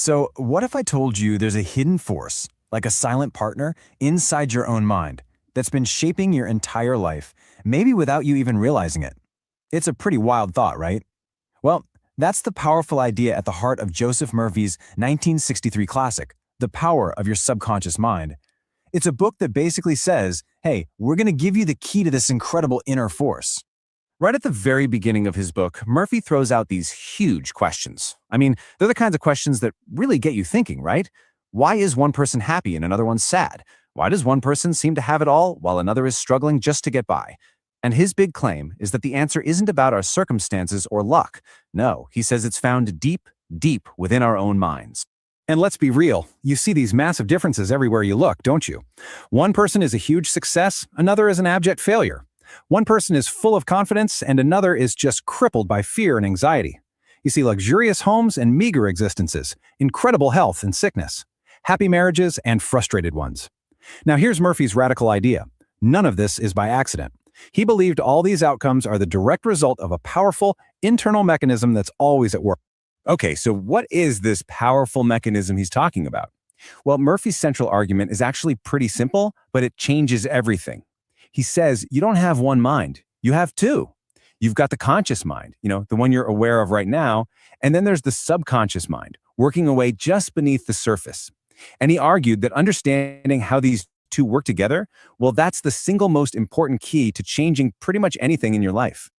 So, what if I told you there's a hidden force, like a silent partner, inside your own mind that's been shaping your entire life, maybe without you even realizing it? It's a pretty wild thought, right? Well, that's the powerful idea at the heart of Joseph Murphy's 1963 classic, The Power of Your Subconscious Mind. It's a book that basically says, hey, we're going to give you the key to this incredible inner force. Right at the very beginning of his book, Murphy throws out these huge questions. I mean, they're the kinds of questions that really get you thinking, right? Why is one person happy and another one sad? Why does one person seem to have it all while another is struggling just to get by? And his big claim is that the answer isn't about our circumstances or luck. No, he says it's found deep, deep within our own minds. And let's be real, you see these massive differences everywhere you look, don't you? One person is a huge success, another is an abject failure. One person is full of confidence, and another is just crippled by fear and anxiety. You see luxurious homes and meager existences, incredible health and sickness, happy marriages and frustrated ones. Now here's Murphy's radical idea. None of this is by accident. He believed all these outcomes are the direct result of a powerful internal mechanism that's always at work. Okay, so what is this powerful mechanism he's talking about? Well, Murphy's central argument is actually pretty simple, but it changes everything. He says you don't have one mind, you have two. You've got the conscious mind, the one you're aware of right now, and then there's the subconscious mind, working away just beneath the surface. And he argued that understanding how these two work together, well, that's the single most important key to changing pretty much anything in your life.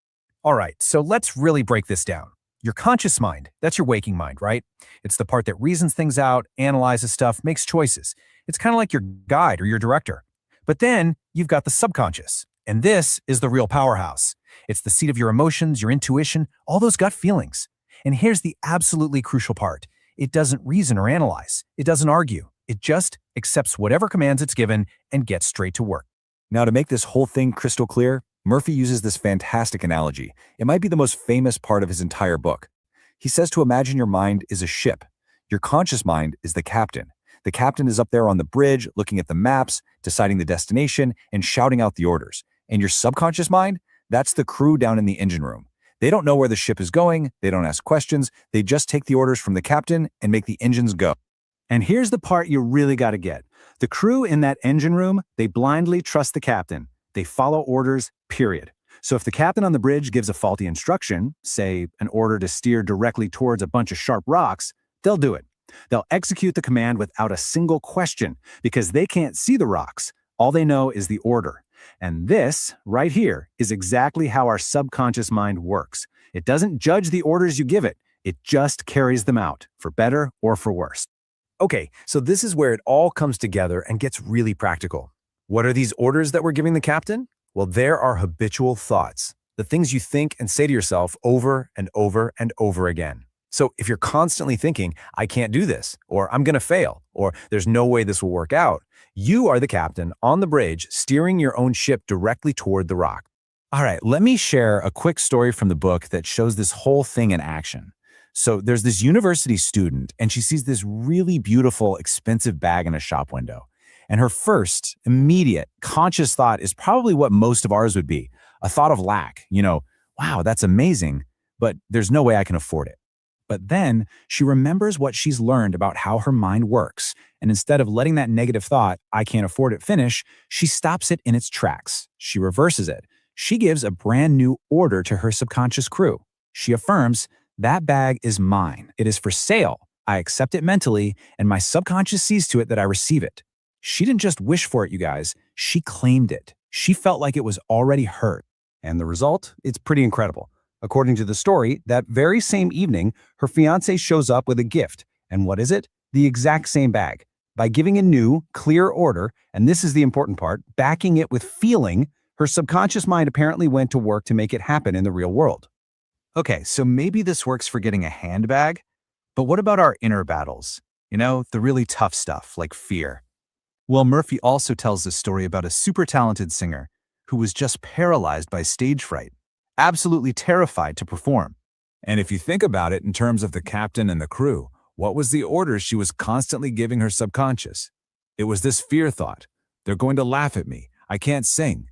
All right, so let's really break this down. Your conscious mind, that's your waking mind, right? It's the part that reasons things out, analyzes stuff, makes choices. It's kind of like your guide or your director. But then you've got the subconscious, and this is the real powerhouse. It's the seat of your emotions, your intuition, all those gut feelings. And here's the absolutely crucial part. It doesn't reason or analyze. It doesn't argue. It just accepts whatever commands it's given and gets straight to work. Now, to make this whole thing crystal clear, Murphy uses this fantastic analogy. It might be the most famous part of his entire book. He says to imagine your mind is a ship. Your conscious mind is the captain. The captain is up there on the bridge, looking at the maps, deciding the destination, and shouting out the orders. And your subconscious mind, that's the crew down in the engine room. They don't know where the ship is going, they don't ask questions, they just take the orders from the captain and make the engines go. And here's the part you really got to get. The crew in that engine room, they blindly trust the captain. They follow orders, period. So if the captain on the bridge gives a faulty instruction, say an order to steer directly towards a bunch of sharp rocks, they'll do it. They'll execute the command without a single question because they can't see the rocks. All they know is the order. And this, right here, is exactly how our subconscious mind works. It doesn't judge the orders you give it. It just carries them out, for better or for worse. Okay, so this is where it all comes together and gets really practical. What are these orders that we're giving the captain? Well, there are habitual thoughts, the things you think and say to yourself over and over and over again. So if you're constantly thinking, I can't do this, or I'm going to fail, or there's no way this will work out, you are the captain on the bridge steering your own ship directly toward the rock. All right, let me share a quick story from the book that shows this whole thing in action. So there's this university student, and she sees this really beautiful, expensive bag in a shop window. And her first, immediate, conscious thought is probably what most of ours would be, a thought of lack. Wow, that's amazing, but there's no way I can afford it. But then she remembers what she's learned about how her mind works. And instead of letting that negative thought, I can't afford it, finish, she stops it in its tracks. She reverses it. She gives a brand new order to her subconscious crew. She affirms, that bag is mine. It is for sale. I accept it mentally, and my subconscious sees to it that I receive it. She didn't just wish for it, you guys. She claimed it. She felt like it was already hers. And the result? It's pretty incredible. According to the story, that very same evening, her fiancé shows up with a gift. And what is it? The exact same bag. By giving a new, clear order, and this is the important part, backing it with feeling, her subconscious mind apparently went to work to make it happen in the real world. Okay, so maybe this works for getting a handbag, but what about our inner battles? The really tough stuff, like fear. Well, Murphy also tells this story about a super talented singer who was just paralyzed by stage fright, absolutely terrified to perform. And if you think about it in terms of the captain and the crew, what was the order she was constantly giving her subconscious? It was this fear thought. They're going to laugh at me. I can't sing.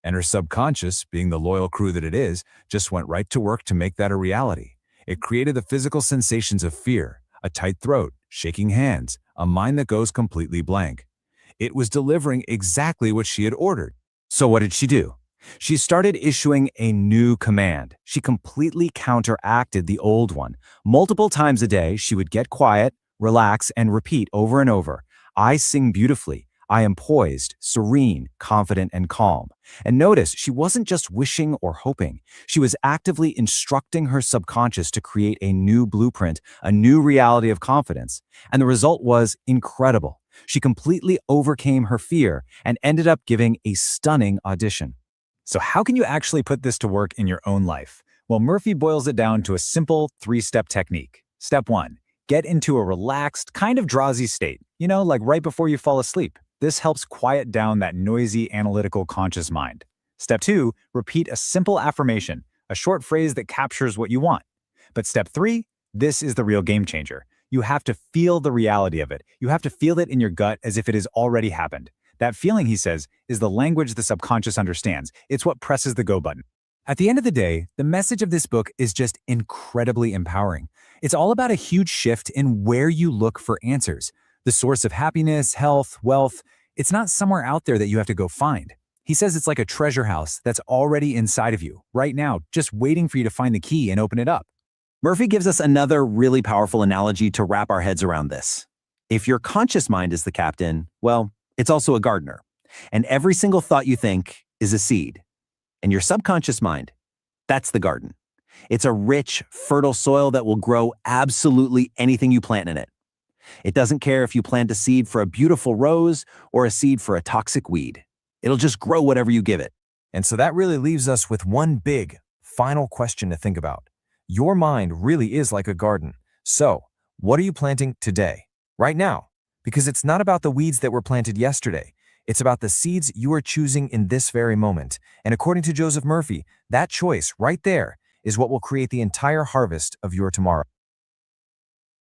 And her subconscious, being the loyal crew that it is, just went right to work to make that a reality. It created the physical sensations of fear, a tight throat, shaking hands, a mind that goes completely blank. It was delivering exactly what she had ordered. So what did she do? She started issuing a new command. She completely counteracted the old one. Multiple times a day, she would get quiet, relax, and repeat over and over. I sing beautifully. I am poised, serene, confident, and calm. And notice, she wasn't just wishing or hoping. She was actively instructing her subconscious to create a new blueprint, a new reality of confidence. And the result was incredible. She completely overcame her fear and ended up giving a stunning audition. So how can you actually put this to work in your own life? Well, Murphy boils it down to a simple 3-step technique. Step 1, get into a relaxed, kind of drowsy state, like right before you fall asleep. This helps quiet down that noisy, analytical, conscious mind. Step 2, repeat a simple affirmation, a short phrase that captures what you want. But step 3, this is the real game changer. You have to feel the reality of it. You have to feel it in your gut as if it has already happened. That feeling, he says, is the language the subconscious understands. It's what presses the go button. At the end of the day, the message of this book is just incredibly empowering. It's all about a huge shift in where you look for answers. The source of happiness, health, wealth, it's not somewhere out there that you have to go find. He says it's like a treasure house that's already inside of you, right now, just waiting for you to find the key and open it up. Murphy gives us another really powerful analogy to wrap our heads around this. If your conscious mind is the captain, well, it's also a gardener. And every single thought you think is a seed. And your subconscious mind, that's the garden. It's a rich, fertile soil that will grow absolutely anything you plant in it. It doesn't care if you plant a seed for a beautiful rose or a seed for a toxic weed. It'll just grow whatever you give it. And so that really leaves us with one big, final question to think about. Your mind really is like a garden. So, what are you planting today, right now? Because it's not about the weeds that were planted yesterday. It's about the seeds you are choosing in this very moment. And according to Joseph Murphy, that choice right there is what will create the entire harvest of your tomorrow.